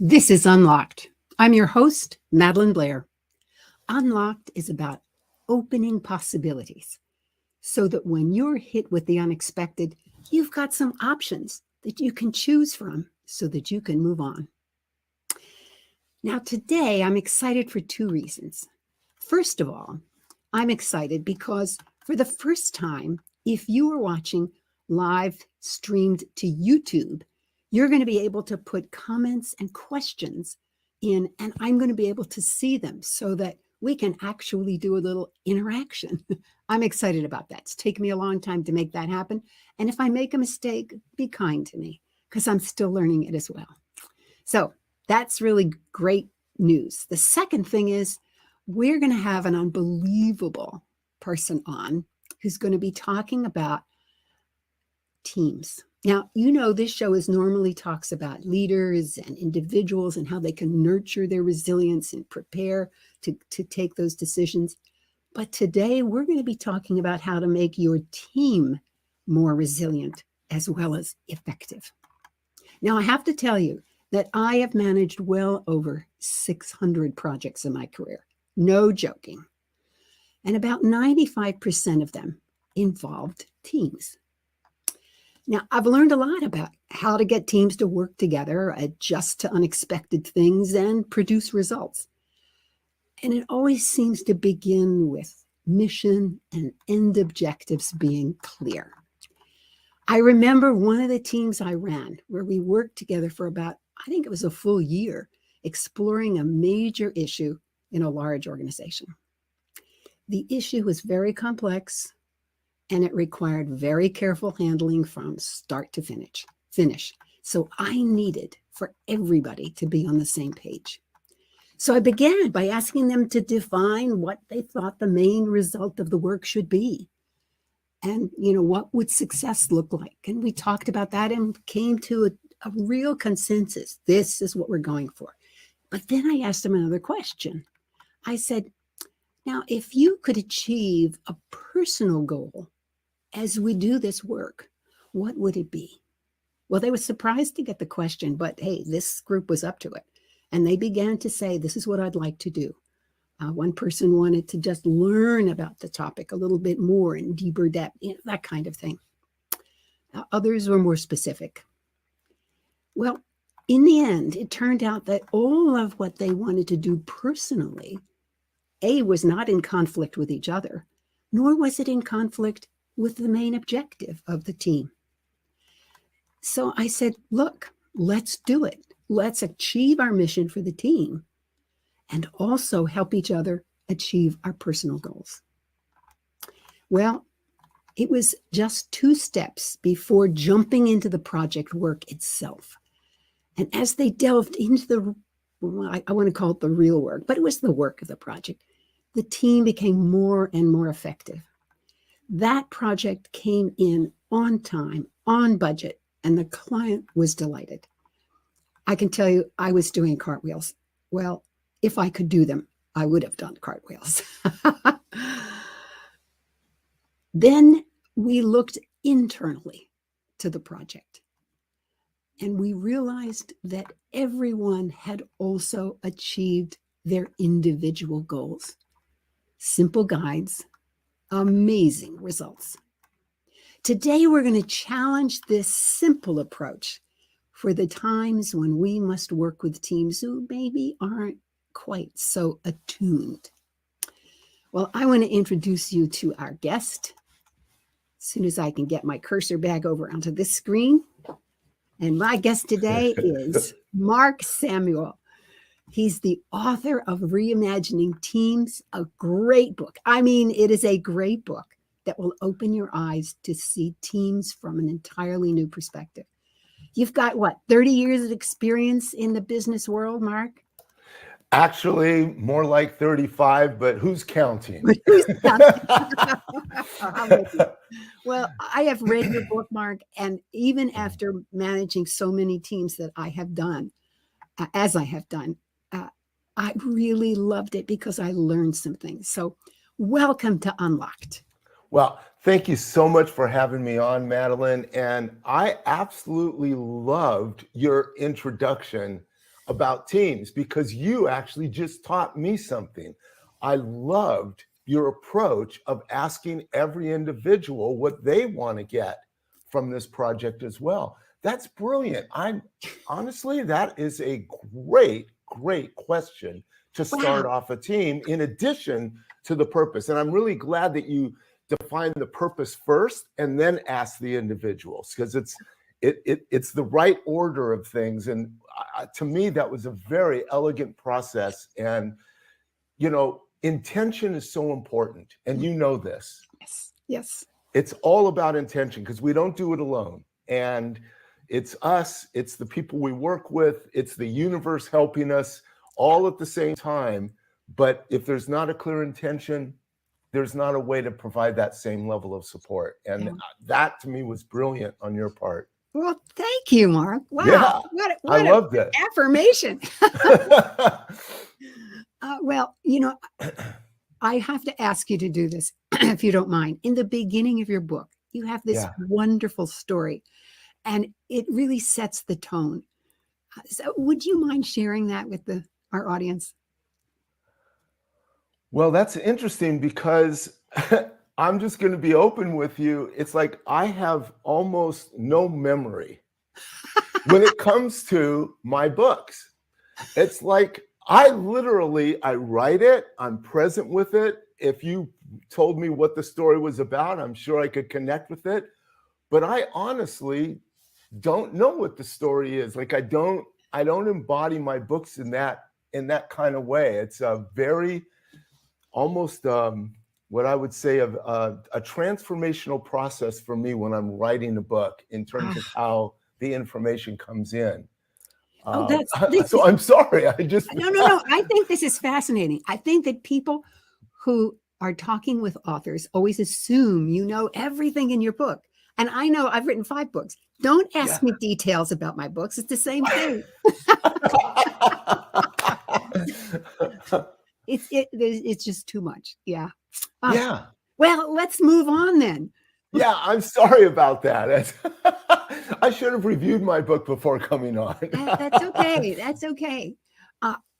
This is Unlocked. I'm your host, Madelyn Blair. Unlocked is about opening possibilities so that when you're hit with the unexpected, you've got some options that you can choose from so that you can move on. Now, today, I'm excited for two reasons. First of all, I'm excited because for the first time, if you are watching live streamed to YouTube, you're going to be able to put comments and questions in, and I'm going to be able to see them so that we can actually do a little interaction. I'm excited about that. It's taken me a long time to make that happen. And if I make a mistake, be kind to me because I'm still learning it as well. So that's really great news. The second thing is we're going to have an unbelievable person on who's going to be talking about teams. Now, you know, this show is normally talks about leaders and individuals and how they can nurture their resilience and prepare to take those decisions. But today we're going to be talking about how to make your team more resilient as well as effective. Now, I have to tell you that I have managed well over 600 projects in my career. No joking. And about 95% of them involved teams. Now, I've learned a lot about how to get teams to work together, adjust to unexpected things, and produce results. And it always seems to begin with mission and end objectives being clear. I remember one of the teams I ran where we worked together for about, I think it was a full year, exploring a major issue in a large organization. The issue was very complex, and it required very careful handling from start to finish. So I needed for everybody to be on the same page. So I began by asking them to define what they thought the main result of the work should be. And, what would success look like? And we talked about that and came to a real consensus. This is what we're going for. But then I asked them another question. I said, now, if you could achieve a personal goal as we do this work, what would it be? Well, they were surprised to get the question, but hey, this group was up to it. And they began to say, this is what I'd like to do. One person wanted to just learn about the topic a little bit more in deeper depth, that kind of thing. Others were more specific. Well, in the end, it turned out that all of what they wanted to do personally, was not in conflict with each other, nor was it in conflict with the main objective of the team. So I said, look, let's do it. Let's achieve our mission for the team and also help each other achieve our personal goals. Well, it was just 2 steps before jumping into the project work itself. And as they delved into I want to call it the real work, but it was the work of the project, the team became more and more effective. That project came in on time, on budget, and the client was delighted. I can tell you, I was doing cartwheels. Well, if I could do them, I would have done cartwheels. Then we looked internally to the project, and we realized that everyone had also achieved their individual goals. Simple guides, amazing results. Today, we're going to challenge this simple approach for the times when we must work with teams who maybe aren't quite so attuned. Well, I want to introduce you to our guest as soon as I can get my cursor back over onto this screen. And my guest today is Mark Samuel. He's the author of Reimagining Teams, a great book. I mean, it is a great book that will open your eyes to see teams from an entirely new perspective. You've got, 30 years of experience in the business world, Mark? Actually, more like 35, but who's counting? Well, I have read your book, Mark, and even after managing so many teams that I have done, as I have done, I really loved it because I learned some things. So welcome to Unlocked. Well, thank you so much for having me on, Madelyn. And I absolutely loved your introduction about teams because you actually just taught me something. I loved your approach of asking every individual what they want to get from this project as well. That's brilliant. I'm honestly, that is a great question to start Wow. off a team in addition to the purpose. And I'm really glad that you define the purpose first and then ask the individuals, because it's the right order of things. And to me, that was a very elegant process. And, intention is so important. And you know this. Yes. Yes. It's all about intention because we don't do it alone. And it's us, it's the people we work with, it's the universe helping us all at the same time. But if there's not a clear intention, there's not a way to provide that same level of support. And that to me was brilliant on your part. Well, thank you, Mark. Wow. Yeah, what I loved it. Affirmation. Well, I have to ask you to do this, if you don't mind. In the beginning of your book, you have this wonderful story, and it really sets the tone. So would you mind sharing that with our audience? Well, that's interesting because I'm just going to be open with you. It's like I have almost no memory when it comes to my books. It's like I write it, I'm present with it. If you told me what the story was about, I'm sure I could connect with it. But I honestly don't know what the story is. Like I don't embody my books in that kind of way. It's a very almost what I would say of a transformational process for me when I'm writing a book in terms of how the information comes in. So I'm sorry. No. I think this is fascinating. I think that people who are talking with authors always assume you know everything in your book. And I know I've written 5 books. Don't ask me details about my books. It's the same thing. It's just too much. Yeah. Yeah. Well, let's move on then. Yeah, I'm sorry about that. I should have reviewed my book before coming on. That's okay. That's okay.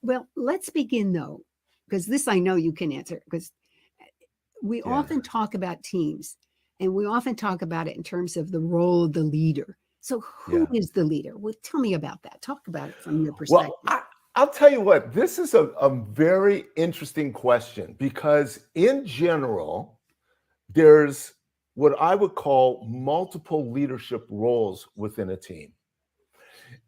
Well, let's begin though, because this I know you can answer, because we often talk about teams and we often talk about it in terms of the role of the leader. So who is the leader? Well, tell me about that. Talk about it from your perspective. Well, I'll tell you what, this is a very interesting question because in general, there's what I would call multiple leadership roles within a team.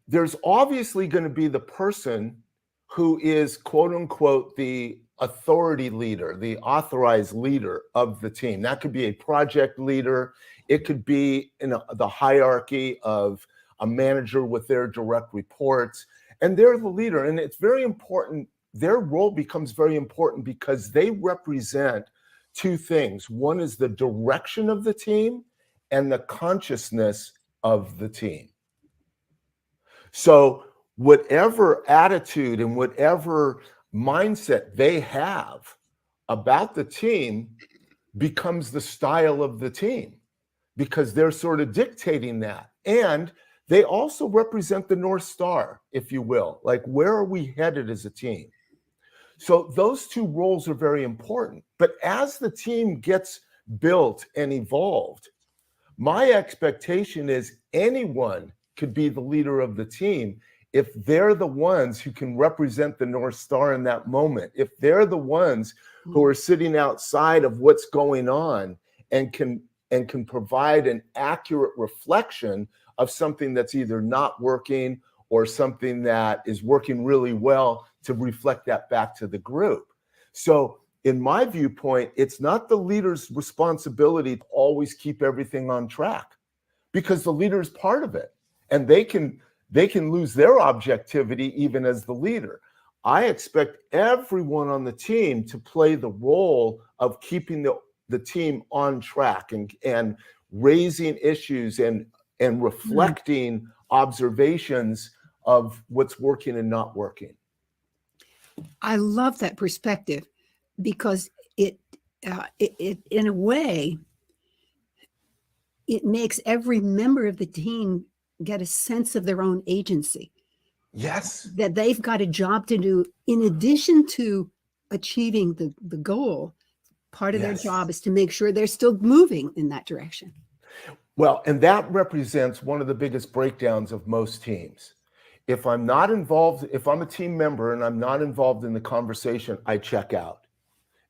There's obviously going to be the person who is, quote unquote, the authority leader, the authorized leader of the team. That could be a project leader. It could be in the hierarchy of a manager with their direct reports. And they're the leader. And it's very important. Their role becomes very important because they represent 2 things. One is the direction of the team and the consciousness of the team. So whatever attitude and whatever mindset they have about the team becomes the style of the team because they're sort of dictating that. And they also represent the North Star, if you will. Like, where are we headed as a team? So those 2 roles are very important. But as the team gets built and evolved, my expectation is anyone could be the leader of the team if they're the ones who can represent the North Star in that moment, if they're the ones who are sitting outside of what's going on and can provide an accurate reflection of something that's either not working or something that is working really well to reflect that back to the group. So in my viewpoint, it's not the leader's responsibility to always keep everything on track because the leader is part of it and they can lose their objectivity even as the leader. I expect everyone on the team to play the role of keeping the team on track and raising issues and reflecting observations of what's working and not working. I love that perspective because it in a way, it makes every member of the team get a sense of their own agency. Yes. that they've got a job to do in addition to achieving the goal. Part of their Yes. job is to make sure they're still moving in that direction. Well, and that represents one of the biggest breakdowns of most teams. If I'm not involved, if I'm a team member and I'm not involved in the conversation, I check out.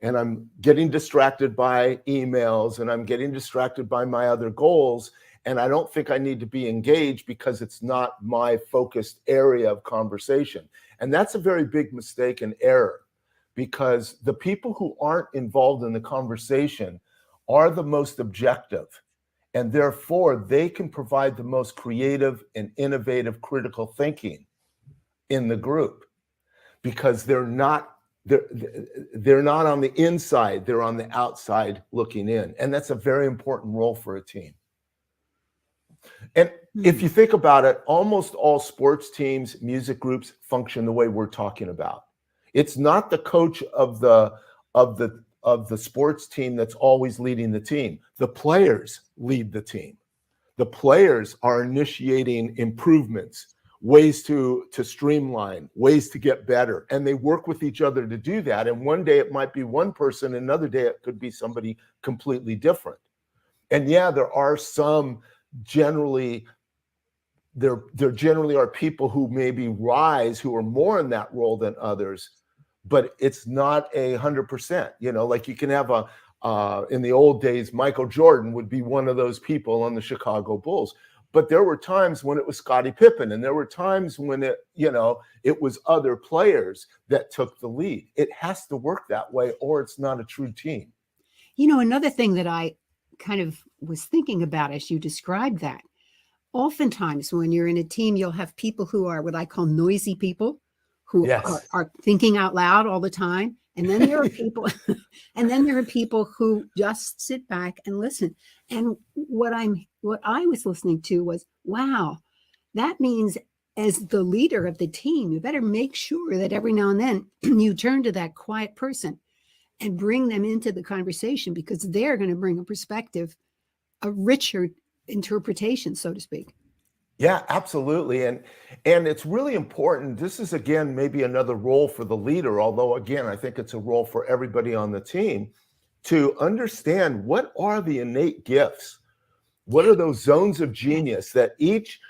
And I'm getting distracted by emails and I'm getting distracted by my other goals. And I don't think I need to be engaged because it's not my focused area of conversation. And that's a very big mistake and error, because the people who aren't involved in the conversation are the most objective. And therefore, they can provide the most creative and innovative critical thinking in the group, because they're not on the inside, they're on the outside looking in. And that's a very important role for a team. And if you think about it, almost all sports teams, music groups function the way we're talking about. It's not the coach of the sports team that's always leading the team. The players lead the team. The players are initiating improvements, ways to streamline, ways to get better, and they work with each other to do that. And one day it might be one person, another day it could be somebody completely different. And yeah, there are some generally, there generally are people who maybe rise, who are more in that role than others, but it's not 100%. You know, like you can have in the old days, Michael Jordan would be one of those people on the Chicago Bulls. But there were times when it was Scottie Pippen, and there were times when it was other players that took the lead. It has to work that way, or it's not a true team. You know, another thing that I kind of was thinking about as you described that, oftentimes when you're in a team, you'll have people who are what I call noisy people, who Yes. are thinking out loud all the time. And then there are people, who just sit back and listen. And what I was listening to was, wow, that means as the leader of the team, you better make sure that every now and then you turn to that quiet person and bring them into the conversation, because they're going to bring a perspective, a richer interpretation, so to speak. Yeah, absolutely. And it's really important. This is, again, maybe another role for the leader, although, again, I think it's a role for everybody on the team to understand what are the innate gifts. What are those zones of genius that each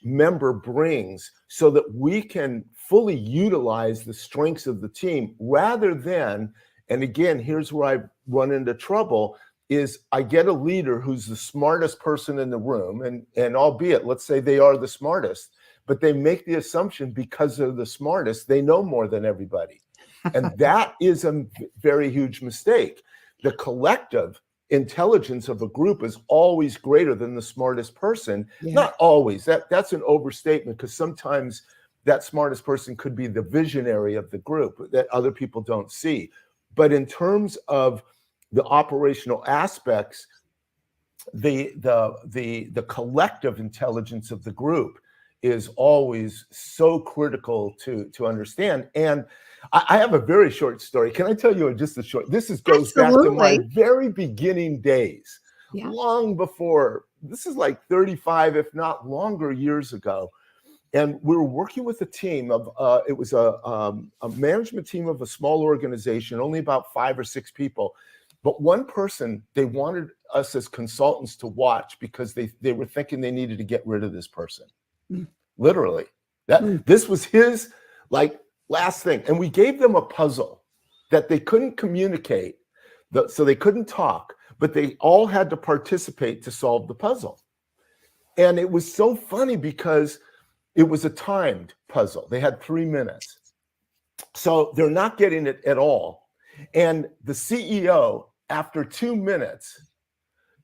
member brings, so that we can fully utilize the strengths of the team, rather than, and again, here's where I run into trouble, is I get a leader who's the smartest person in the room, and albeit, let's say they are the smartest, but they make the assumption because they're the smartest, they know more than everybody. And that is a very huge mistake. The collective intelligence of a group is always greater than the smartest person. Yeah. Not always. That's an overstatement, because sometimes that smartest person could be the visionary of the group that other people don't see. But in terms of the operational aspects, the collective intelligence of the group is always so critical to understand. And I have a very short story. Can I tell you just a short? This goes back to my very beginning days, long before. This is like 35, if not longer, years ago. And we were working with a team of, it was a management team of a small organization, only about 5 or 6 people. But one person they wanted us as consultants to watch, because they were thinking they needed to get rid of this person. Literally. This was his last thing. And we gave them a puzzle that they couldn't communicate, so they couldn't talk, but they all had to participate to solve the puzzle. And it was so funny because it was a timed puzzle. They had 3 minutes. So they're not getting it at all. And the CEO, after 2 minutes,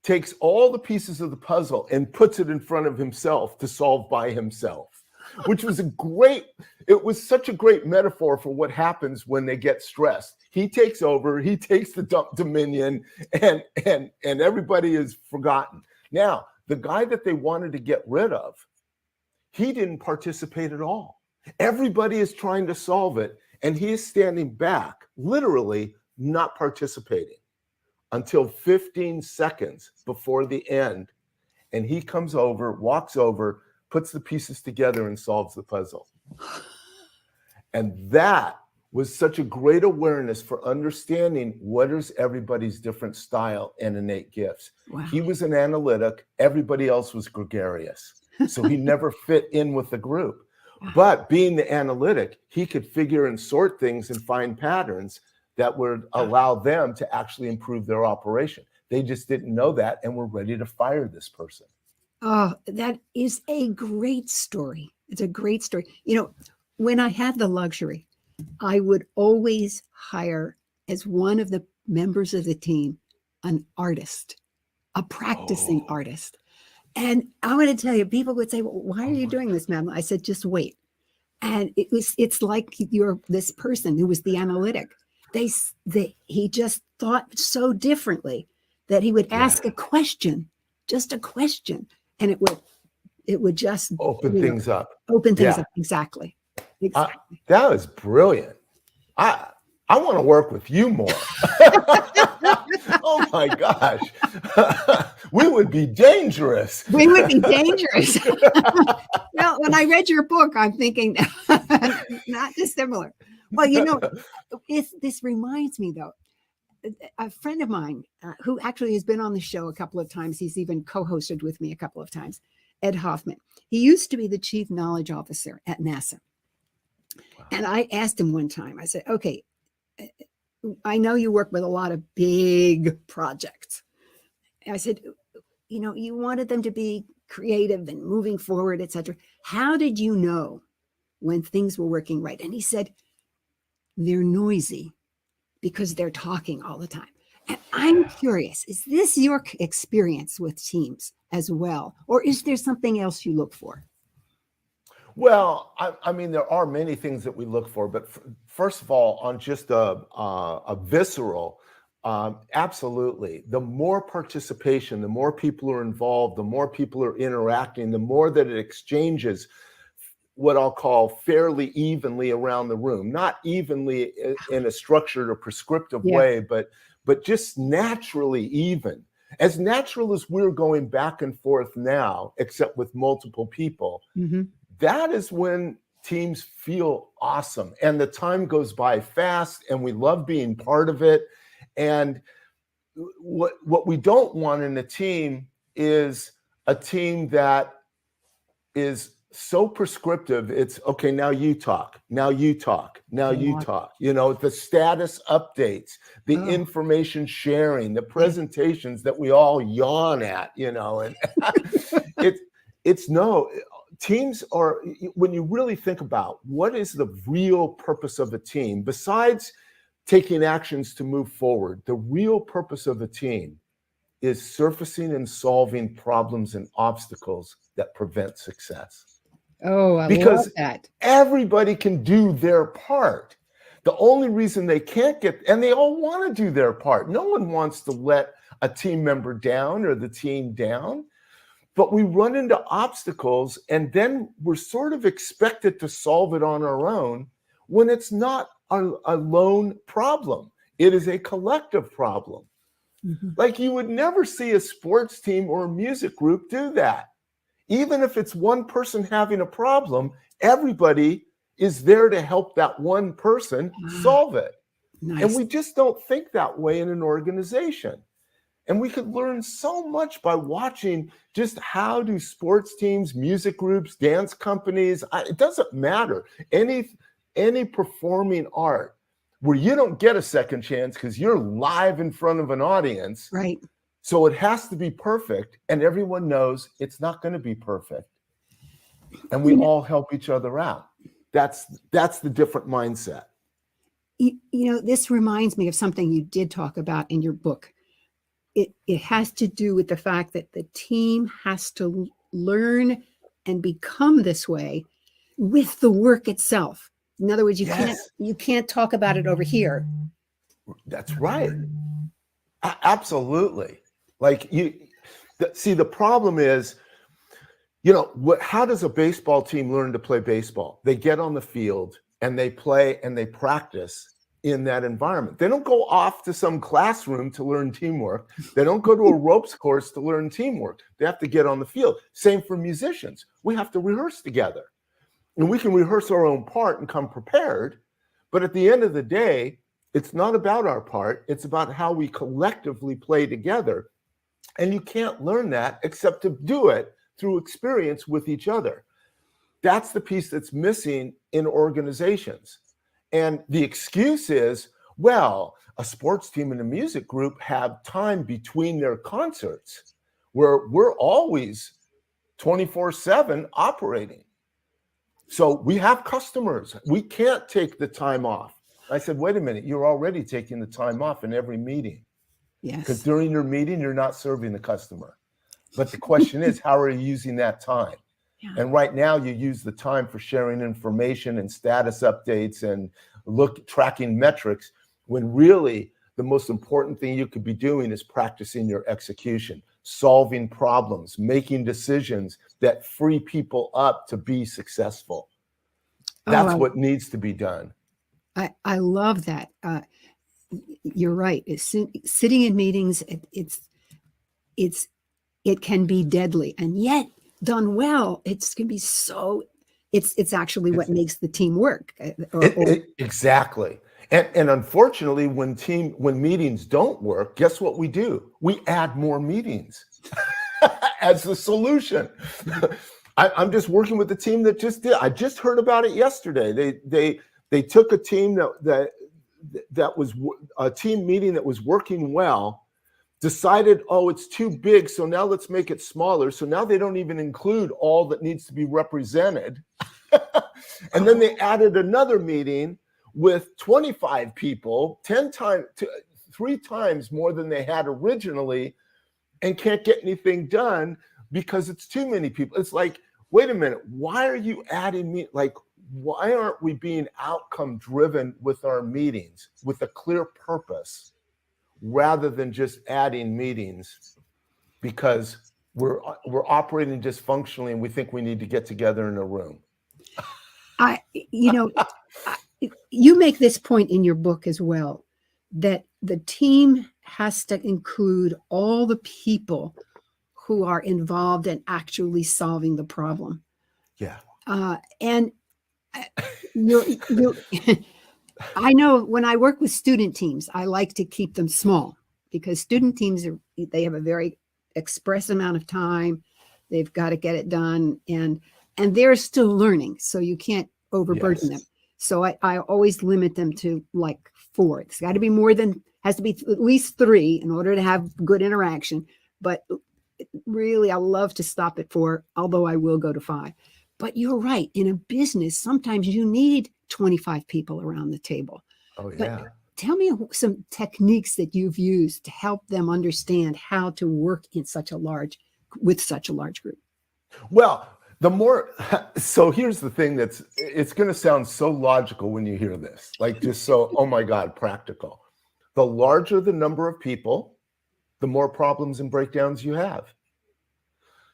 takes all the pieces of the puzzle and puts it in front of himself to solve by himself, which was it was such a great metaphor for what happens when they get stressed. He takes over, he takes the dominion, and everybody is forgotten. Now, the guy that they wanted to get rid of, he didn't participate at all. Everybody is trying to solve it, and he is standing back, literally not participating until 15 seconds before the end. And he comes over, walks over, puts the pieces together and solves the puzzle. And that was such a great awareness for understanding what is everybody's different style and innate gifts. Wow. He was an analytic. Everybody else was gregarious. So he never fit in with the group. But being the analytic, he could figure and sort things and find patterns that would allow them to actually improve their operation. They just didn't know that and were ready to fire this person. Oh, that is a great story. It's a great story. You know, when I had the luxury, I would always hire as one of the members of the team an artist, a practicing artist. And I want to tell you, people would say, well, why are you doing this, Madelyn? I said, just wait. And it's like you're this person who was the analytic. He just thought so differently that he would ask a question, just a question, and it would just open things up. Open things up. Exactly. That was brilliant. I want to work with you more. Oh my gosh. We would be dangerous. We would be dangerous. Well, when I read your book, I'm thinking not dissimilar. Well, you know, this reminds me, though, a friend of mine who actually has been on the show a couple of times, he's even co-hosted with me a couple of times, Ed Hoffman. He used to be the chief knowledge officer at NASA. Wow. And I asked him one time, I said, okay, I know you work with a lot of big projects. I said, you know, you wanted them to be creative and moving forward, et cetera. How did you know when things were working right? And he said, they're noisy because they're talking all the time. And I'm curious, is this your experience with teams as well? Or is there something else you look for? Well, I mean, there are many things that we look for, but first of all, on just a visceral, absolutely. The more participation, the more people are involved, the more people are interacting, the more that it exchanges what I'll call fairly evenly around the room, not evenly in a structured or prescriptive way, but just naturally even. As natural as we're going back and forth now, except with multiple people, that is when teams feel awesome and the time goes by fast and we love being part of it. And what we don't want in a team is a team that is so prescriptive. It's okay, now you talk, now you talk, now you talk. You know, the status updates, the information sharing, the presentations that we all yawn at, you know, and it's no. Teams are, when you really think about what is the real purpose of a team, besides taking actions to move forward, the real purpose of a team is surfacing and solving problems and obstacles that prevent success. Oh, I because love that. Everybody can do their part. The only reason they can't and they all want to do their part. No one wants to let a team member down or the team down. But we run into obstacles and then we're sort of expected to solve it on our own when it's not a lone problem. It is a collective problem. Like you would never see a sports team or a music group do that. Even if it's one person having a problem, everybody is there to help that one person solve it. Nice. And we just don't think that way in an organization. And we could learn so much by watching just how do sports teams, music groups, dance companies, it doesn't matter. Any performing art where you don't get a second chance because you're live in front of an audience. Right. So it has to be perfect. And everyone knows it's not going to be perfect. And we all help each other out. That's the different mindset. You know, this reminds me of something you did talk about in your book. It has to do with the fact that the team has to learn and become this way with the work itself. In other words, you can't talk about it over here. That's right. Absolutely. Like the problem is, you know, how does a baseball team learn to play baseball? They get on the field and they play and they practice in that environment. They don't go off to some classroom to learn teamwork. They don't go to a ropes course to learn teamwork. They have to get on the field. Same for musicians. We have to rehearse together. And we can rehearse our own part and come prepared. But at the end of the day, it's not about our part. It's about how we collectively play together. And you can't learn that except to do it through experience with each other. That's the piece that's missing in organizations. And the excuse is, well, a sports team and a music group have time between their concerts where we're always 24/7 operating. So we have customers. We can't take the time off. I said, wait a minute, you're already taking the time off in every meeting. Yes. Because during your meeting, you're not serving the customer. But the question is, how are you using that time? Yeah. And right now you use the time for sharing information and status updates and tracking metrics, when really the most important thing you could be doing is practicing your execution, solving problems, making decisions that free people up to be successful. That's what needs to be done. I love that. You're right. Sitting in meetings, it can be deadly, and yet done well, it can be so. It's actually what makes the team work. Exactly. And unfortunately, when meetings don't work, guess what we do? We add more meetings as the solution. I'm just working with the team that just did. I just heard about it yesterday. They took a team that was a team meeting that was working well, decided, oh, it's too big, so now let's make it smaller. So now they don't even include all that needs to be represented. And then they added another meeting with 25 people, 3 times more than they had originally, and can't get anything done because it's too many people. It's like, wait a minute, why are you adding me? Like, why aren't we being outcome driven with our meetings with a clear purpose rather than just adding meetings because we're operating dysfunctionally and we think we need to get together in a room? You make this point in your book as well, that the team has to include all the people who are involved in actually solving the problem. Yeah. And I know when I work with student teams, I like to keep them small because student teams they have a very express amount of time. They've got to get it done, and they're still learning, so you can't overburden them. So I always limit them to like 4. It's got to be has to be at least 3 in order to have good interaction. But really, I love to stop at 4, although I will go to 5. But you're right. In a business, sometimes you need 25 people around the table. Oh, yeah. But tell me some techniques that you've used to help them understand how to work with such a large group. Well, so here's the thing it's going to sound so logical when you hear this, like just so, oh my God, practical. The larger the number of people, the more problems and breakdowns you have.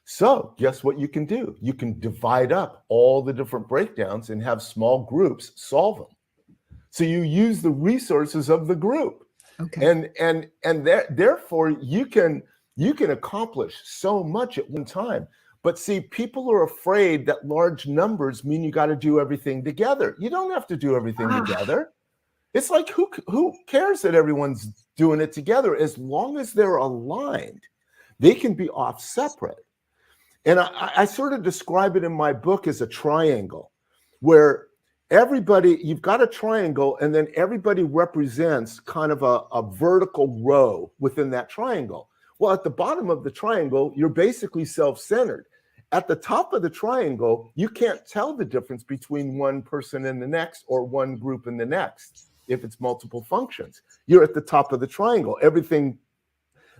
So guess what you can do? You can divide up all the different breakdowns and have small groups solve them. So you use the resources of the group. Okay. And therefore you can accomplish so much at one time. But see, people are afraid that large numbers mean you got to do everything together. You don't have to do everything together. It's like, who cares that everyone's doing it together? As long as they're aligned, they can be off separate. And I sort of describe it in my book as a triangle where you've got a triangle and then everybody represents kind of a vertical row within that triangle. Well, at the bottom of the triangle, you're basically self-centered. At the top of the triangle, you can't tell the difference between one person and the next or one group and the next if it's multiple functions. You're at the top of the triangle.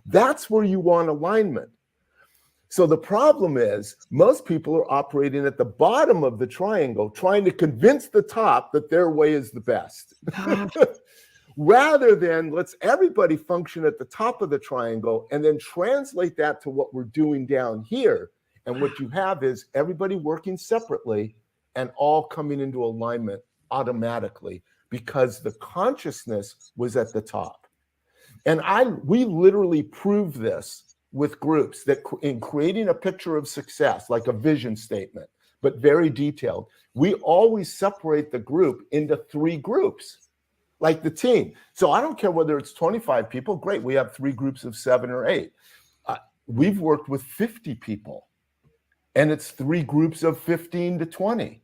That's where you want alignment. So the problem is most people are operating at the bottom of the triangle, trying to convince the top that their way is the best. Rather than let's everybody function at the top of the triangle and then translate that to what we're doing down here. And what you have is everybody working separately and all coming into alignment automatically because the consciousness was at the top. And we literally prove this with groups that in creating a picture of success, like a vision statement, but very detailed, we always separate the group into 3 groups, like the team. So I don't care whether it's 25 people, great, we have 3 groups of 7 or 8. We've worked with 50 people, and it's 3 groups of 15 to 20.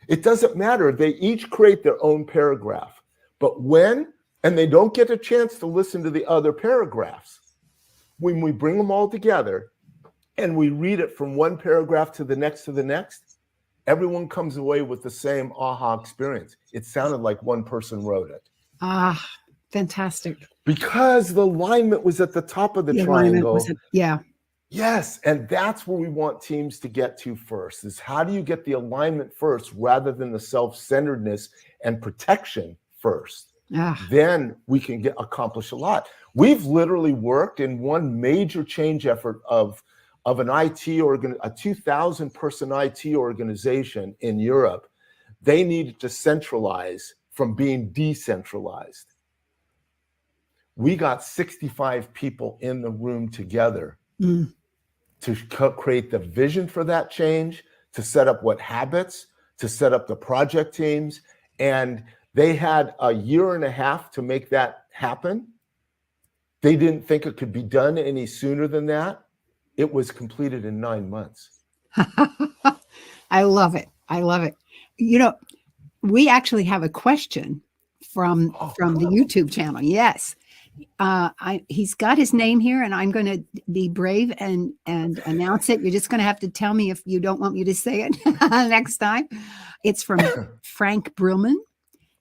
It doesn't matter. They each create their own paragraph. But and they don't get a chance to listen to the other paragraphs. When we bring them all together and we read it from one paragraph to the next, everyone comes away with the same aha experience. It sounded like one person wrote it. Ah, fantastic. Because the alignment was at the top of the triangle. Yeah. Yes, and that's where we want teams to get to first, is how do you get the alignment first rather than the self-centeredness and protection first? Then we can accomplish a lot. We've literally worked in one major change effort of an a 2,000-person IT organization in Europe. They needed to centralize from being decentralized. We got 65 people in the room together to create the vision for that change, to set up what habits, to set up the project teams. And they had a year and a half to make that happen. They didn't think it could be done any sooner than that. It was completed in 9 months. I love it. I love it. You know, we actually have a question from the YouTube channel. Yes. He's got his name here, and I'm going to be brave and announce it. You're just going to have to tell me if you don't want me to say it next time. It's from Frank Brillman.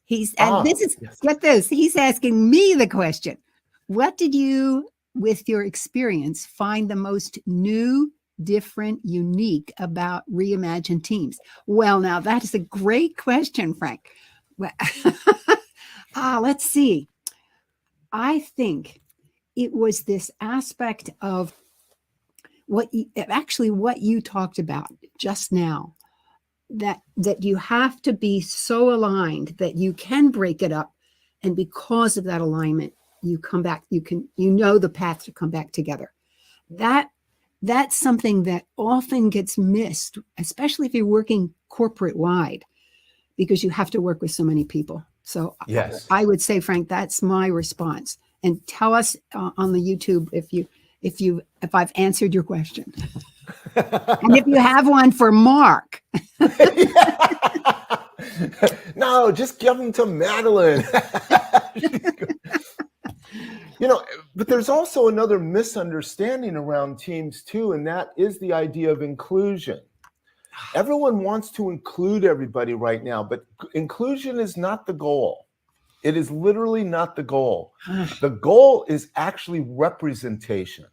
Get this. He's asking me the question. What did you, with your experience, find the most new, different, unique about Reimagine Teams? Well, now that is a great question, Frank. Let's see. I think it was this aspect of what you talked about just now, that you have to be so aligned that you can break it up. And because of that alignment, you come back, you know the path to come back together. That's something that often gets missed, especially if you're working corporate wide, because you have to work with so many people. So yes, I would say, Frank, that's my response. And tell us on the YouTube if I've answered your question, and if you have one for Mark. No, just give them to Madelyn. But there's also another misunderstanding around teams too, and that is the idea of inclusion. Everyone wants to include everybody right now, but inclusion is not the goal. It is literally not the goal. The goal is actually representation.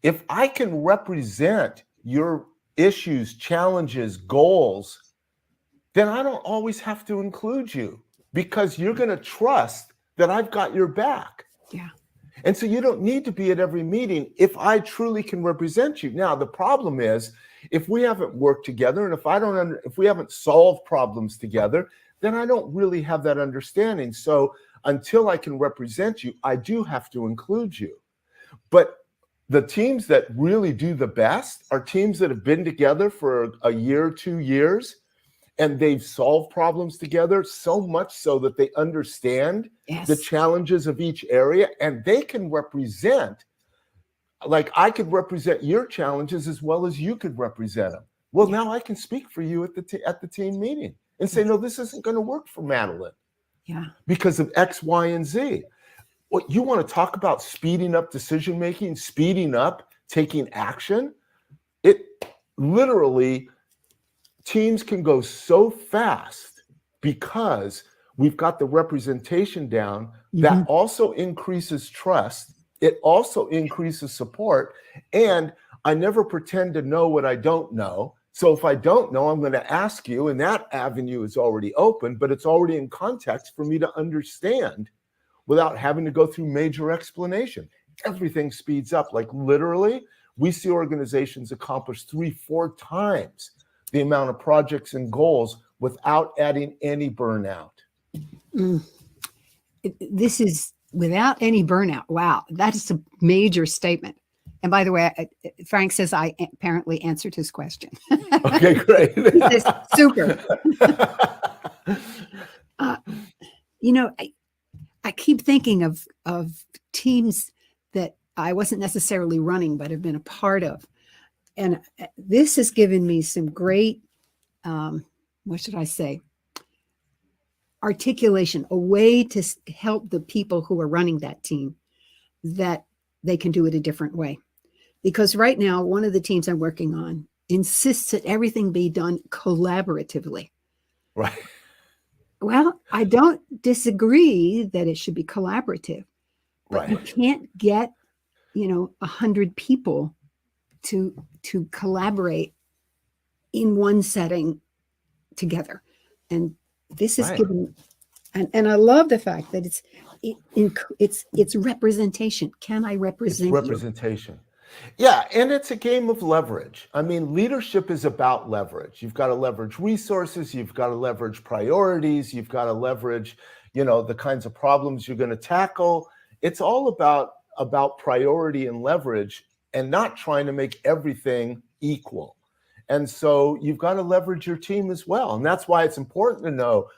If I can represent your issues, challenges, goals, then I don't always have to include you, because you're going to trust that I've got your back. Yeah. And so you don't need to be at every meeting if I truly can represent you. Now, the problem is, if we haven't worked together, and if we haven't solved problems together, then I don't really have that understanding. So until I can represent you, I do have to include you. But the teams that really do the best are teams that have been together for a year, 2 years, and they've solved problems together, so much so that they understand the challenges of each area, and they can represent, like I could represent your challenges as well as you could represent them. Well, now I can speak for you at the team meeting and say, no, this isn't going to work for Madelyn. Yeah. Because of X, Y, and Z. What you want to talk about, speeding up decision-making, speeding up, taking action. It literally, teams can go so fast because we've got the representation down. That also increases trust. It also increases support. And I never pretend to know what I don't know. So if I don't know, I'm going to ask you, and that avenue is already open, but it's already in context for me to understand without having to go through major explanation. Everything speeds up. Like literally, we see organizations accomplish 3-4 times the amount of projects and goals without adding any burnout. Mm. This is without any burnout. Wow, that is a major statement. And by the way, Frank says I apparently answered his question. Okay, great. He says, super. Uh, I keep thinking of teams that I wasn't necessarily running, but have been a part of. And this has given me some great, what should I say, articulation, a way to help the people who are running that team that they can do it a different way. Because right now, one of the teams I'm working on insists that everything be done collaboratively. Right. Well, I don't disagree that it should be collaborative, but Right. you can't get, 100 people to collaborate in one setting together. And this is Right. given, and I love the fact that it's representation. Can I It's represent you? representation. Yeah, and it's a game of leverage. I mean, leadership is about leverage. You've got to leverage resources, you've got to leverage priorities, you've got to leverage, the kinds of problems you're going to tackle. It's all about priority and leverage, and not trying to make everything equal. And so you've got to leverage your team as well. And that's why it's important to know,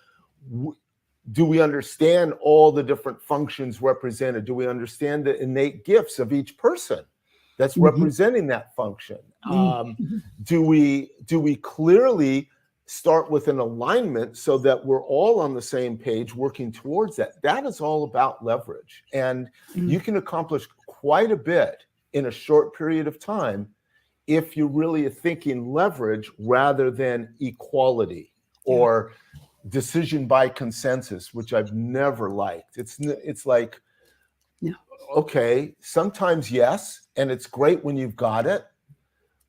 do we understand all the different functions represented? Do we understand the innate gifts of each person that's representing that function? Do we clearly start with an alignment so that we're all on the same page working towards that? That is all about leverage. And you can accomplish quite a bit in a short period of time if you really are thinking leverage rather than equality or decision by consensus, which I've never liked. It's like, No. Okay, sometimes yes, and it's great when you've got it.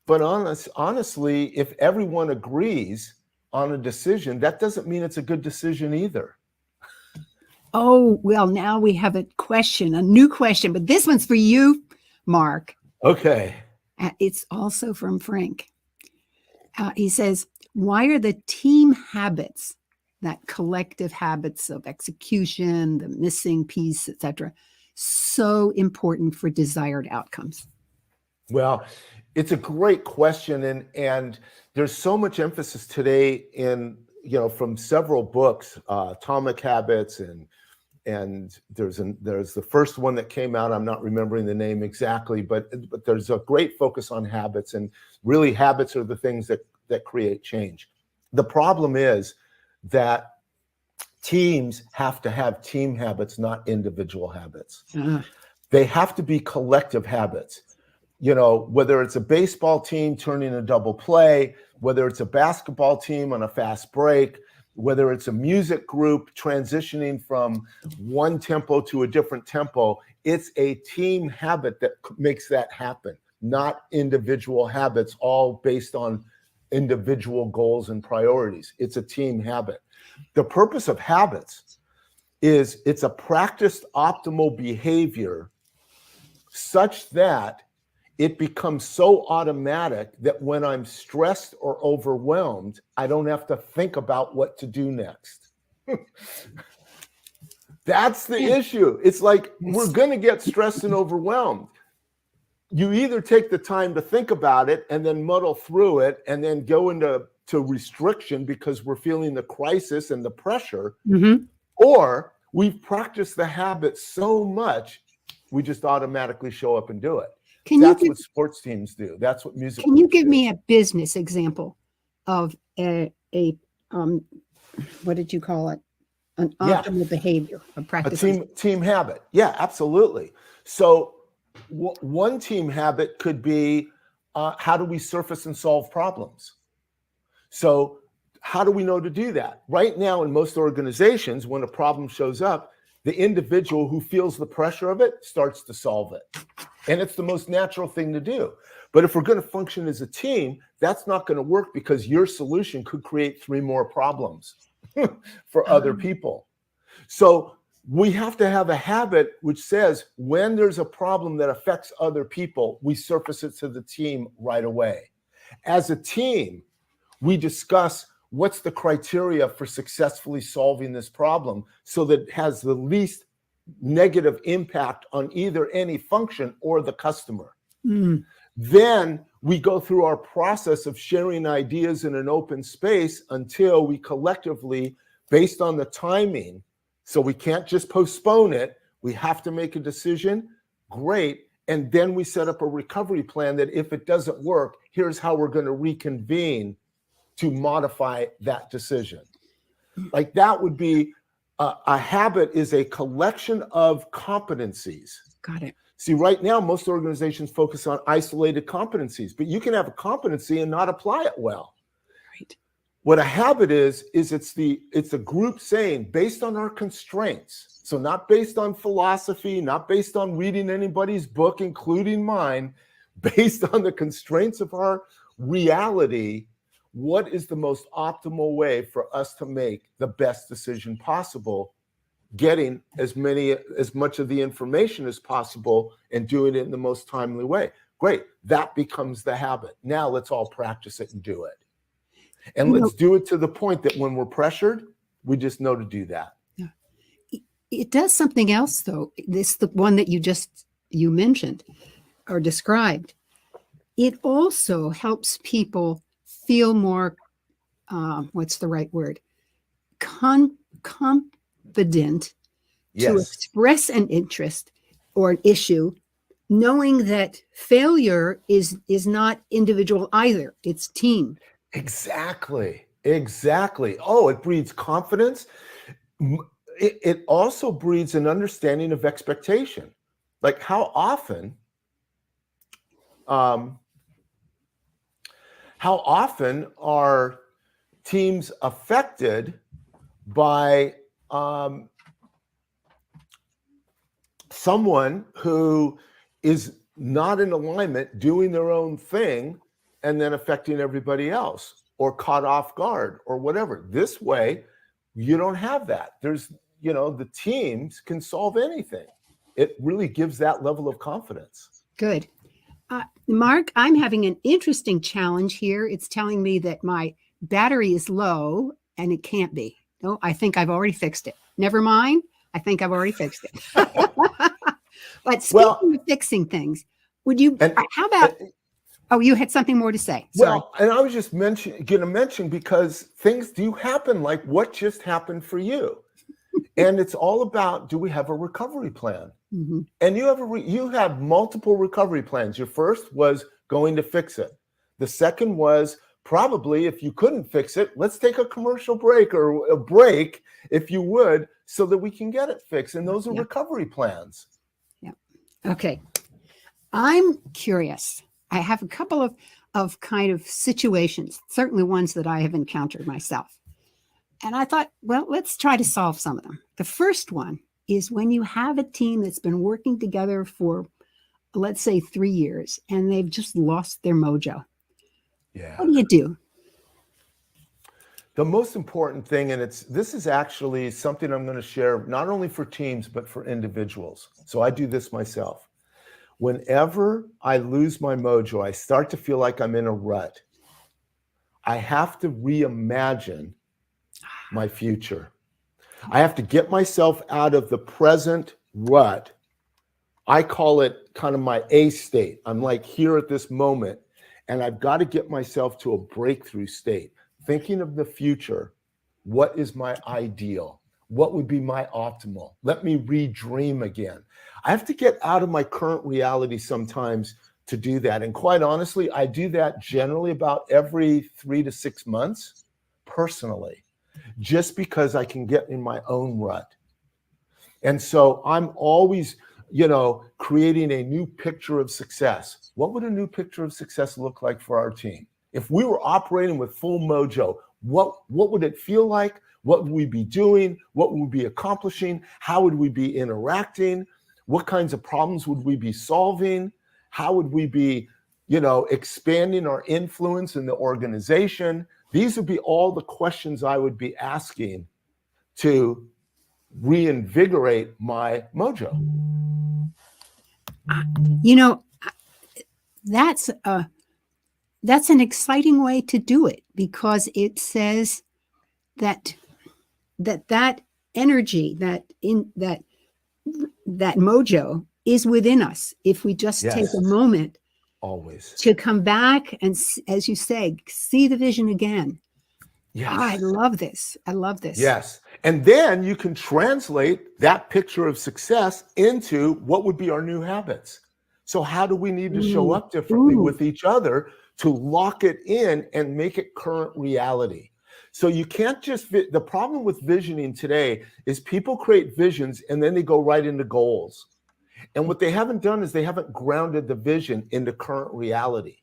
But honestly, if everyone agrees on a decision, that doesn't mean it's a good decision either. Oh, well, now we have a new question, but this one's for you, Mark. Okay. It's also from Frank. He says, why are the team habits, that collective habits of execution, the missing piece, etc., so important for desired outcomes? Well, it's a great question, and there's so much emphasis today in from several books, Atomic Habits, and there's the first one that came out. I'm not remembering the name exactly, but there's a great focus on habits, and really habits are the things that create change. The problem is that teams have to have team habits, not individual habits. They have to be collective habits. Whether it's a baseball team turning a double play, whether it's a basketball team on a fast break, whether it's a music group transitioning from one tempo to a different tempo, it's a team habit that makes that happen, not individual habits, all based on individual goals and priorities. It's a team habit. The purpose of habits is it's a practiced optimal behavior such that it becomes so automatic that when I'm stressed or overwhelmed, I don't have to think about what to do next. That's the issue. It's like, we're going to get stressed and overwhelmed. You either take the time to think about it and then muddle through it and then go into restriction because we're feeling the crisis and the pressure, or we've practiced the habit so much, we just automatically show up and do it. That's what sports teams do. That's what music. Can you give me a business example of a what did you call it? An optimal behavior, a practice. A team habit. Yeah, absolutely. So one team habit could be, how do we surface and solve problems? So how do we know to do that? Right now, in most organizations, when a problem shows up, the individual who feels the pressure of it starts to solve it. And it's the most natural thing to do. But if we're going to function as a team, that's not going to work, because your solution could create 3 more problems for other people. So we have to have a habit which says, when there's a problem that affects other people, we surface it to the team right away. As a team, we discuss what's the criteria for successfully solving this problem so that it has the least negative impact on either any function or the customer. Mm. Then we go through our process of sharing ideas in an open space until we collectively, based on the timing, so we can't just postpone it, we have to make a decision. Great. And then we set up a recovery plan that if it doesn't work, here's how we're going to reconvene to modify that decision. Like that would be a habit is a collection of competencies. Got it. See, right now, most organizations focus on isolated competencies, but you can have a competency and not apply it well. Right. What a habit is it's a group saying based on our constraints. So not based on philosophy, not based on reading anybody's book, including mine, based on the constraints of our reality, what is the most optimal way for us to make the best decision possible, getting as much of the information as possible and doing it in the most timely way. Great. That becomes the habit. Now let's all practice it and do it. And let's do it to the point that when we're pressured, we just know to do that. Yeah. It does something else, though. The one that you mentioned or described. It also helps people feel more, what's the right word? Confident to express an interest or an issue, knowing that failure is not individual either. It's team. Exactly. Oh, it breeds confidence. It also breeds an understanding of expectation. Like how often are teams affected by someone who is not in alignment doing their own thing and then affecting everybody else or caught off guard or whatever. This way, you don't have that. The teams can solve anything. It really gives that level of confidence. Good. Mark, I'm having an interesting challenge here. It's telling me that my battery is low and it can't be. No, I think I've already fixed it. Never mind. I think I've already fixed it. But speaking of fixing things, how about, you had something more to say. Sorry. Well, and I was just going to mention because things do happen like what just happened for you. And it's all about, do we have a recovery plan? Mm-hmm. And you have multiple recovery plans. Your first was going to fix it. The second was probably if you couldn't fix it, let's take a commercial break or a break, if you would, so that we can get it fixed. And those are recovery plans. Yeah. Okay. I'm curious. I have a couple of kind of situations, certainly ones that I have encountered myself. And I thought, well, let's try to solve some of them. The first one is when you have a team that's been working together for, let's say, 3 years, and they've just lost their mojo. Yeah. What do you do? The most important thing, and this is actually something I'm going to share not only for teams, but for individuals. So I do this myself. Whenever I lose my mojo, I start to feel like I'm in a rut. I have to reimagine my future. I have to get myself out of the present rut. I call it kind of my A state. I'm like here at this moment, and I've got to get myself to a breakthrough state. Thinking of the future, what is my ideal? What would be my optimal? Let me redream again. I have to get out of my current reality sometimes to do that. And quite honestly, I do that generally about every 3 to 6 months personally, just because I can get in my own rut. And so I'm always, creating a new picture of success. What would a new picture of success look like for our team? If we were operating with full mojo, what would it feel like? What would we be doing? What would we be accomplishing? How would we be interacting? What kinds of problems would we be solving? How would we be, expanding our influence in the organization? These would be all the questions I would be asking to reinvigorate my mojo. That's that's an exciting way to do it, because it says that that energy, that mojo is within us if we just take Yes. a moment Always. to come back and, as you say, see the vision again. Yes. I love this. I love this. Yes. And then you can translate that picture of success into what would be our new habits. So how do we need to show up differently with each other to lock it in and make it current reality? So you can't just, the problem with visioning today is people create visions and then they go right into goals. And what they haven't done is they haven't grounded the vision into current reality.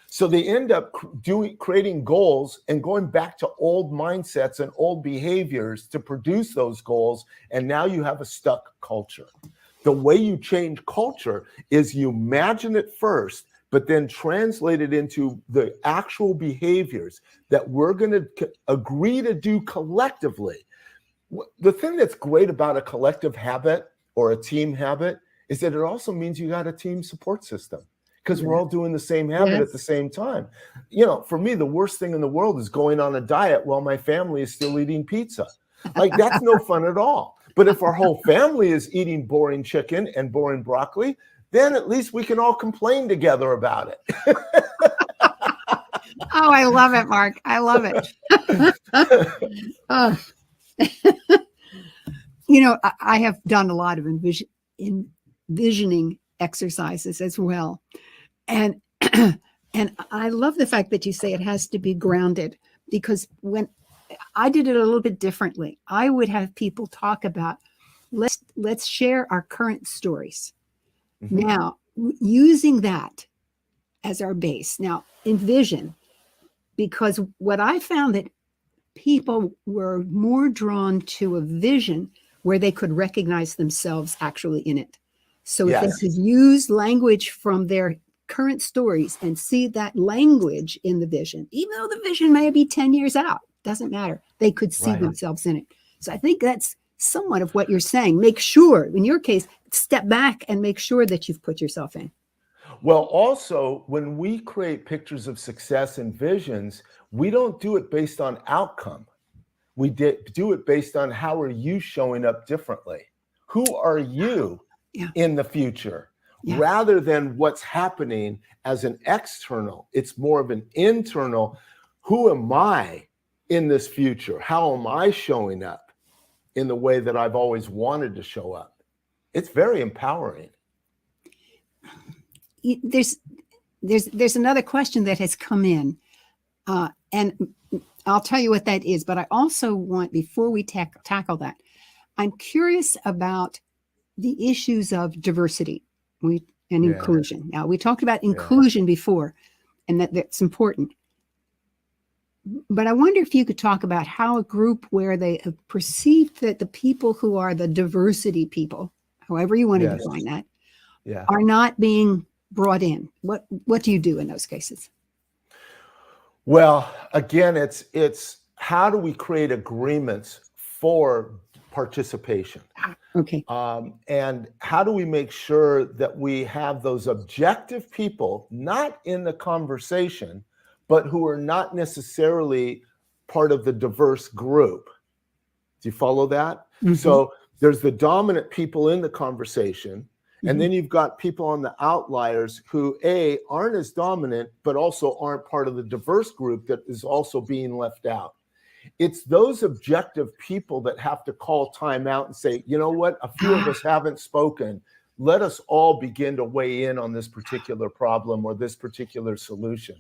So they end up creating goals and going back to old mindsets and old behaviors to produce those goals. And now you have a stuck culture. The way you change culture is you imagine it first, but then translate it into the actual behaviors that we're going to agree to do collectively. The thing that's great about a collective habit or a team habit is that it also means you got a team support system, because we're all doing the same habit at the same time. You know, for me, the worst thing in the world is going on a diet while my family is still eating pizza. Like, that's no fun at all. But if our whole family is eating boring chicken and boring broccoli, then at least we can all complain together about it. Oh, I love it, Mark. I love it. You know, I have done a lot of envisioning exercises as well. And and I love the fact that you say it has to be grounded, because when I did it a little bit differently, I would have people talk about, let's share our current stories. Now, using that as our base. Now, envision, because what I found that people were more drawn to a vision where they could recognize themselves actually in it. So if they could use language from their current stories and see that language in the vision, even though the vision may be 10 years out, doesn't matter. They could see themselves in it. So I think that's somewhat of what you're saying. Make sure, in your case, step back and make sure that you've put yourself in. Well, also, when we create pictures of success and visions, we don't do it based on outcome. We do it based on how are you showing up differently? Who are you in the future? Rather than what's happening as an external, it's more of an internal. Who am I in this future? How am I showing up in the way that I've always wanted to show up? It's very empowering. There's another question that has come in, and I'll tell you what that is. But I also want, before we tackle that, I'm curious about the issues of diversity and inclusion. Now, we talked about inclusion before, and that's important. But I wonder if you could talk about how a group where they have perceived that the people who are the diversity people, however you want to define that, are not being brought in. What do you do in those cases? Well, again, it's how do we create agreements for participation? Okay. And how do we make sure that we have those objective people, not in the conversation, but who are not necessarily part of the diverse group? Do you follow that? So there's the dominant people in the conversation, and then you've got people on the outliers who, aren't as dominant, but also aren't part of the diverse group that is also being left out. It's those objective people that have to call time out and say, you know what, a few of us haven't spoken. Let us all begin to weigh in on this particular problem or this particular solution.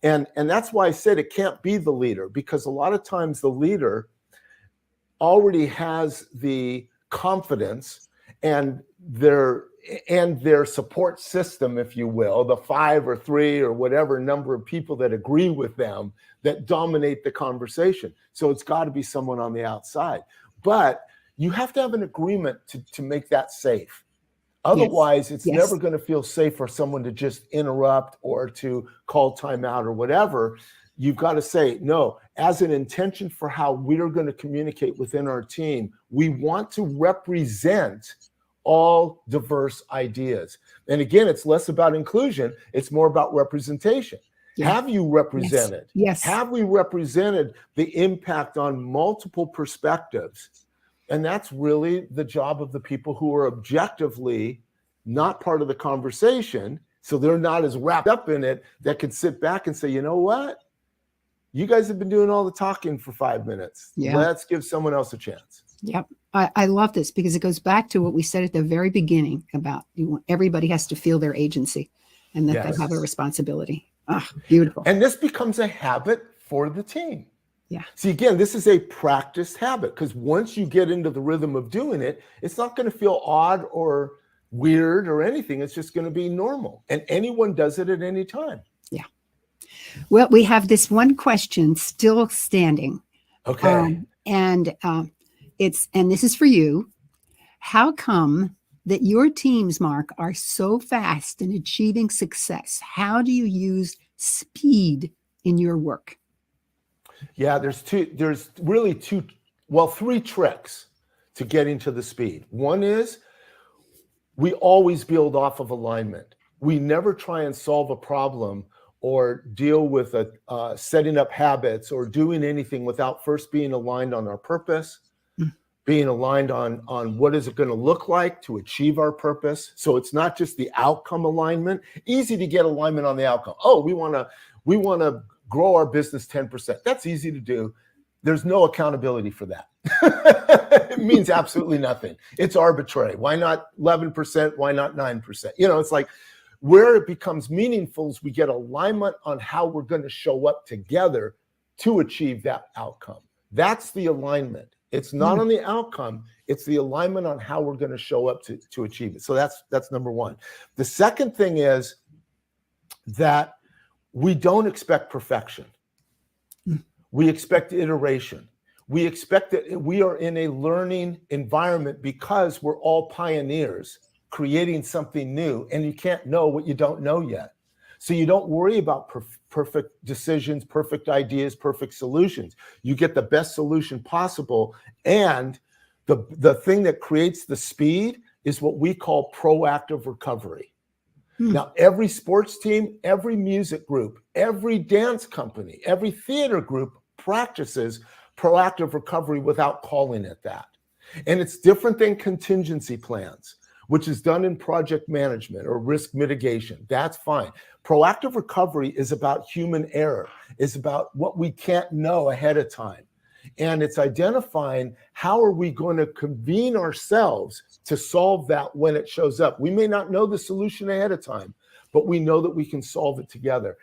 And that's why I said it can't be the leader, because a lot of times the leader already has the confidence and their support system, if you will, the 5 or 3 or whatever number of people that agree with them that dominate the conversation. So it's got to be someone on the outside. But you have to have an agreement to make that safe. Otherwise, it's never going to feel safe for someone to just interrupt or to call timeout or whatever. You've got to say, no, as an intention for how we're going to communicate within our team, we want to represent all diverse ideas. And again, it's less about inclusion. It's more about representation. Yeah. Have you Yes. represented? Yes. Have we represented the impact on multiple perspectives? And that's really the job of the people who are objectively not part of the conversation. So they're not as wrapped up in it, that can sit back and say, you know what? You guys have been doing all the talking for 5 minutes. Yeah. Let's give someone else a chance. Yep. I love this because it goes back to what we said at the very beginning about everybody has to feel their agency and that Yes. they have a responsibility. Ah, beautiful. And this becomes a habit for the team. Yeah. See, again, this is a practiced habit, because once you get into the rhythm of doing it, it's not going to feel odd or weird or anything. It's just going to be normal. And anyone does it at any time. Yeah. Well, we have this one question still standing. Okay. And this is for you. How come that your teams, Mark, are so fast in achieving success? How do you use speed in your work? Yeah, there's three tricks to getting to the speed. One is we always build off of alignment. We never try and solve a problem or deal with setting up habits or doing anything without first being aligned on our purpose, being aligned on what is it going to look like to achieve our purpose. So it's not just the outcome alignment. Easy to get alignment on the outcome. Oh, we want to grow our business 10%. That's easy to do. There's no accountability for that. It means absolutely nothing. It's arbitrary. Why not 11%? Why not 9%? It's like where it becomes meaningful is we get alignment on how we're going to show up together to achieve that outcome. That's the alignment. It's not on the outcome. It's the alignment on how we're going to show up to achieve it. So that's number one. The second thing is that we don't expect perfection. We expect iteration. We expect that we are in a learning environment because we're all pioneers creating something new, and you can't know what you don't know yet. So you don't worry about perfect decisions, perfect ideas, perfect solutions. You get the best solution possible. And the thing that creates the speed is what we call proactive recovery. Now, every sports team, every music group, every dance company, every theater group practices proactive recovery without calling it that. And it's different than contingency plans, which is done in project management or risk mitigation. That's fine. Proactive recovery is about human error. It's about what we can't know ahead of time. And it's identifying how are we going to convene ourselves to solve that when it shows up. We may not know the solution ahead of time, but we know that we can solve it together.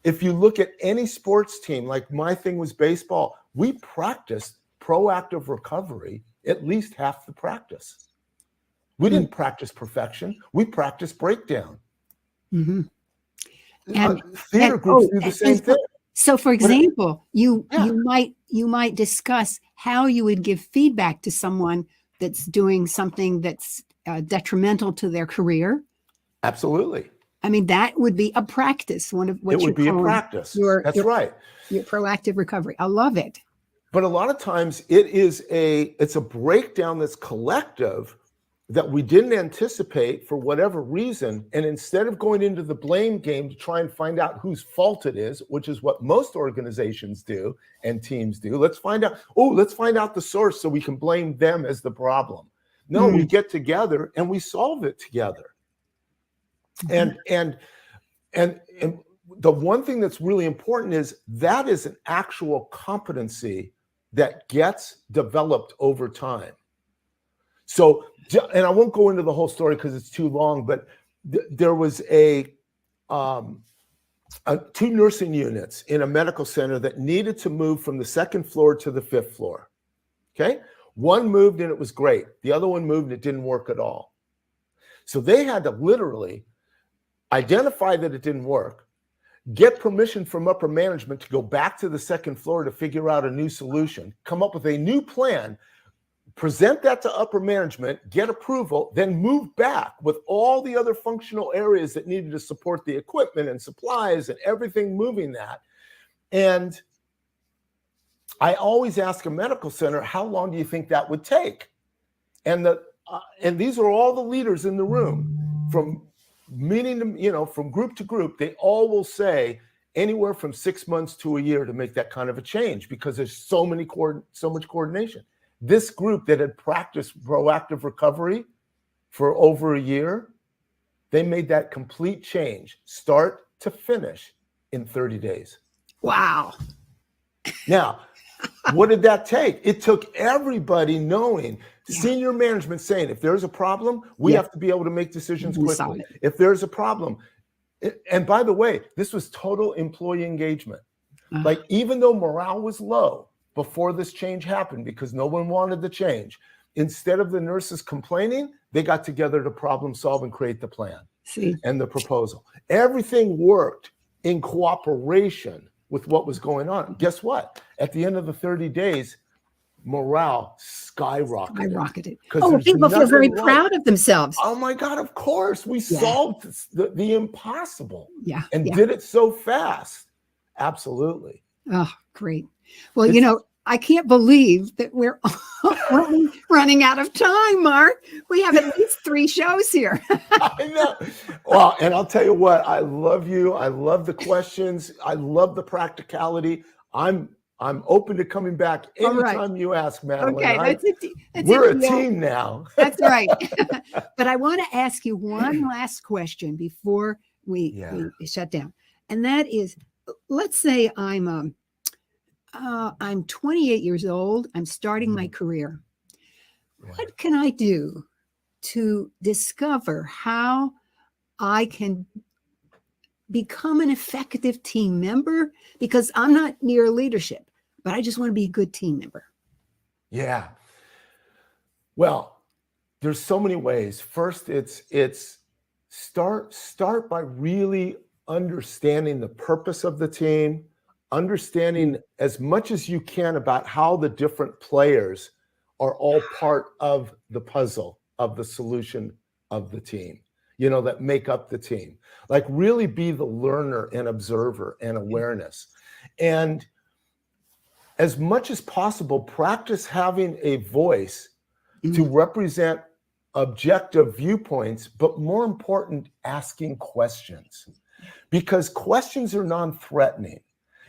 If you look at any sports team, like my thing was baseball, we practiced proactive recovery at least half the practice. We didn't practice perfection. We practiced breakdown. Mm-hmm. Theater groups do the same thing. So, for example, you might discuss how you would give feedback to someone that's doing something that's detrimental to their career. Absolutely. I mean, that would be a practice. One of what it would be a practice. That's right. Your proactive recovery. I love it. But a lot of times it's a breakdown that's collective that we didn't anticipate for whatever reason. And instead of going into the blame game to try and find out whose fault it is, which is what most organizations do and teams do, let's find out the source so we can blame them as the problem. No, we get together and we solve it together. And the one thing that's really important is that is an actual competency that gets developed over time. So, and I won't go into the whole story because it's too long, but there was two nursing units in a medical center that needed to move from the second floor to the fifth floor. Okay. One moved and it was great. The other one moved and it didn't work at all. So they had to literally identify that it didn't work, get permission from upper management to go back to the second floor to figure out a new solution, come up with a new plan, present that to upper management, get approval, then move back with all the other functional areas that needed to support the equipment and supplies and everything moving that. And I always ask a medical center, how long do you think that would take? And these are all the leaders in the room, from meeting them, from group to group. They all will say anywhere from 6 months to a year to make that kind of a change because there's so much coordination. This group that had practiced proactive recovery for over a year, they made that complete change, start to finish, in 30 days. Wow. Now, what did that take? It took everybody knowing, senior management saying, if there's a problem, we have to be able to make decisions quickly. If there's a problem, and by the way, this was total employee engagement. Like, even though morale was low before this change happened because no one wanted the change, instead of the nurses complaining, they got together to problem solve and create the plan and the proposal. Everything worked in cooperation with what was going on. Guess what? At the end of the 30 days, morale skyrocketed. Oh, people feel very proud of themselves. Oh my God, of course. We solved the impossible. And Yeah. did it so fast. Absolutely. Oh, great. Well, you know, I can't believe that we're running out of time, Mark. We have at least 3 shows here. I know. Well, and I'll tell you what, I love you. I love the questions. I love the practicality. I'm open to coming back anytime you ask, Madelyn. Okay, we're a team now. That's right. But I want to ask you one last question before we shut down. And that is, let's say I'm 28 years old. I'm starting my career. What can I do to discover how I can become an effective team member? Because I'm not near leadership, but I just want to be a good team member. Yeah. Well, there's so many ways. First, it's start by really understanding the purpose of the team, understanding as much as you can about how the different players are all part of the puzzle of the solution of the team, you know, that make up the team. Like, really be the learner and observer and awareness. And as much as possible, practice having a voice to represent objective viewpoints, but more important, asking questions. Because questions are non-threatening.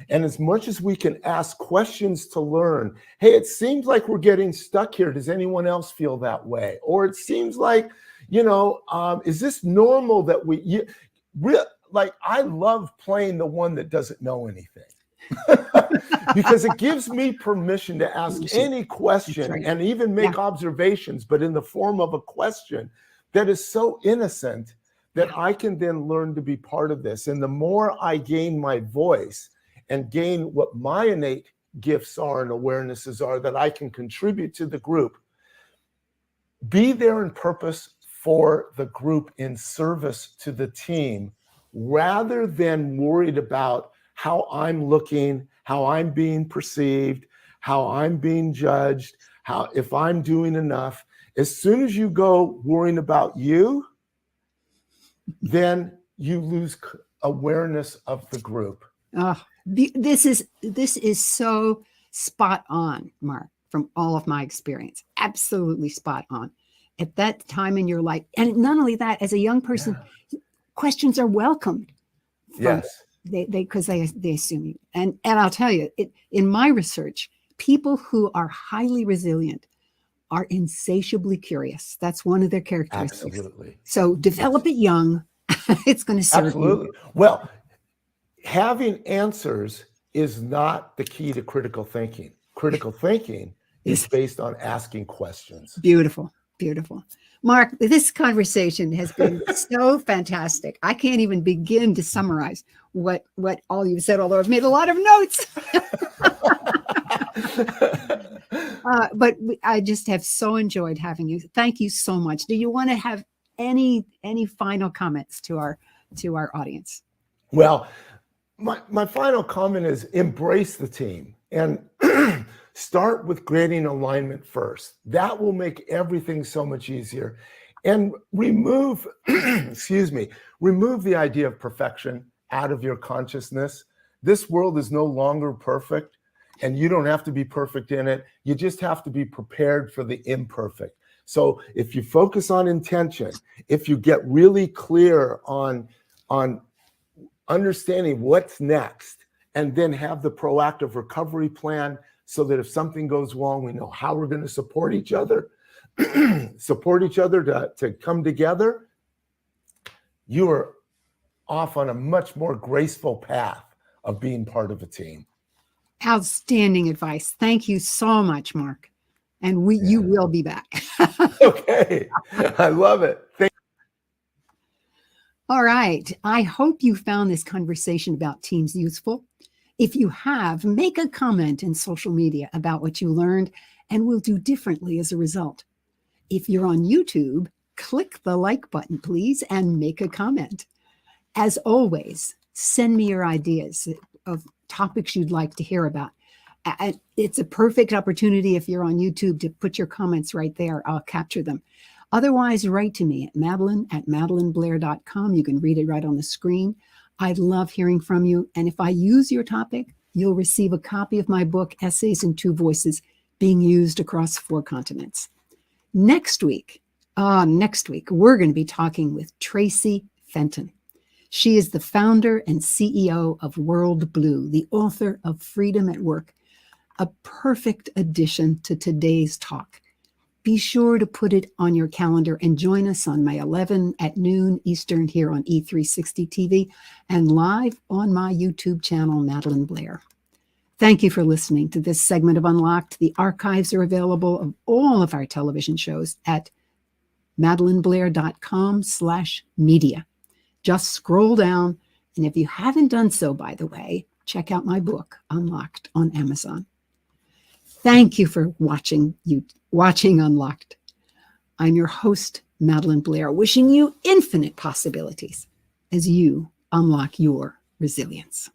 And as much as we can ask questions to learn, hey, it seems like we're getting stuck here. Does anyone else feel that way? Or it seems like, you know, is this normal that like, I love playing the one that doesn't know anything. Because it gives me permission to ask any question and even make observations, but in the form of a question that is so innocent that I can then learn to be part of this. And the more I gain my voice and gain what my innate gifts are and awarenesses are that I can contribute to the group, be there in purpose for the group in service to the team, rather than worried about how I'm looking, how I'm being perceived, how I'm being judged, if I'm doing enough. As soon as you go worrying about you, then you lose awareness of the group. This is so spot on, Mark, from all of my experience. Absolutely spot on. At that time in your life, and not only that, as a young person, questions are welcomed. Because they assume you. And I'll tell you, in my research, people who are highly resilient are insatiably curious. That's one of their characteristics. Absolutely. So develop it young. It's going to serve you. Well, having answers is not the key to critical thinking. Critical thinking is based on asking questions. Beautiful, beautiful. Mark, this conversation has been so fantastic. I can't even begin to summarize what all you've said, although I've made a lot of notes. But I just have so enjoyed having you. Thank you so much. Do you want to have any final comments to our audience? Well, my final comment is embrace the team and start with grading alignment first. That will make everything so much easier. And remove, remove the idea of perfection out of your consciousness. This world is no longer perfect, and you don't have to be perfect in it. You just have to be prepared for the imperfect. So if you focus on intention, if you get really clear on understanding what's next, and then have the proactive recovery plan so that if something goes wrong, we know how we're going to support each other, to come together, you are off on a much more graceful path of being part of a team. Outstanding advice. Thank you so much, Mark. And you will be back. Okay. I love it. All right. I hope you found this conversation about teams useful. If you have, make a comment in social media about what you learned and we'll do differently as a result. If you're on YouTube, click the like button, please, and make a comment. As always, send me your ideas of topics you'd like to hear about. It's a perfect opportunity if you're on YouTube to put your comments right there. I'll capture them. Otherwise, write to me at madelyn@madelynblair.com. You can read it right on the screen. I love hearing from you. And if I use your topic, you'll receive a copy of my book, Essays in Two Voices, being used across 4 continents. Next week, we're going to be talking with Tracy Fenton. She is the founder and CEO of World Blue, the author of Freedom at Work, a perfect addition to today's talk. Be sure to put it on your calendar and join us on May 11 at noon Eastern here on E360 TV and live on my YouTube channel, Madelyn Blair. Thank you for listening to this segment of Unlocked. The archives are available of all of our television shows at madelynblair.com/media. Just scroll down, and if you haven't done so, by the way, check out my book, Unlocked, on Amazon. Thank you for watching Unlocked. I'm your host, Madelyn Blair, wishing you infinite possibilities as you unlock your resilience.